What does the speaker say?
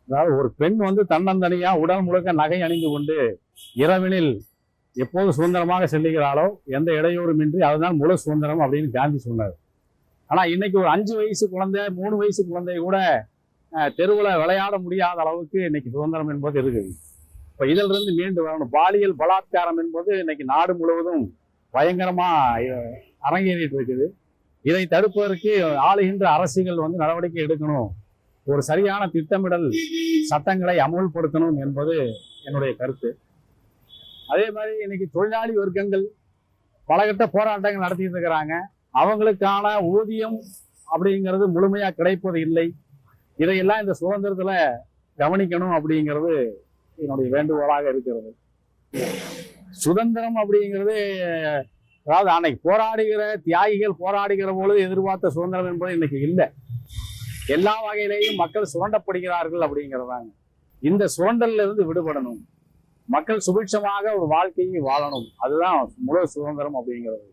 அதாவது ஒரு பெண் வந்து தன்னந்தனியா உடல் முழுக்க நகை அணிந்து கொண்டு இரவினில் எப்போது சுதந்திரமாக செல்லுகிறாளோ எந்த இடையூறுமின்றி அதுதான் முழு சுதந்திரம் அப்படின்னு காந்தி சொன்னார். ஆனா இன்னைக்கு ஒரு 5 வயசு குழந்தை 3 வயசு குழந்தை கூட தெருவில் விளையாட முடியாத அளவுக்கு இன்னைக்கு சுதந்திரம் என்பது இருக்குது. இப்ப இதில் இருந்து மீண்டு வரணும். பாலியல் பலாத்காரம் என்பது இன்னைக்கு நாடு முழுவதும் பயங்கரமா அரங்கேறிட்டு இருக்குது. இதை தடுப்பதற்கு ஆளுகின்ற அரசுகள் வந்து நடவடிக்கை எடுக்கணும். ஒரு சரியான திட்டமிடல் சட்டங்களை அமுல்படுத்தணும் என்பது என்னுடைய கருத்து. அதே மாதிரி இன்னைக்கு தொழிலாளி வர்க்கங்கள் பலகட்ட போராட்டங்கள் நடத்திட்டு இருக்கிறாங்க. அவங்களுக்கான ஊதியம் அப்படிங்கிறது முழுமையா கிடைப்பது இல்லை. இதையெல்லாம் இந்த சுதந்திரத்துல கவனிக்கணும் அப்படிங்கிறது என்னுடைய வேண்டுகோளாக இருக்கிறது. சுதந்திரம் அப்படிங்கிறது அதாவது அன்னைக்கு போராடுகிற தியாகிகள் போராடுகிற பொழுது எதிர்பார்த்த சுதந்திரம் என்பது இன்னைக்கு இல்லை. எல்லா வகையிலையும் மக்கள் சுரண்டப்படுகிறார்கள் அப்படிங்கிறதாங்க. இந்த சுரண்டல்ல இருந்து விடுபடணும். மக்கள் சுபிட்சமாக ஒரு வாழ்க்கையை வாழணும். அதுதான் முழு சுதந்திரம் அப்படிங்கிறது.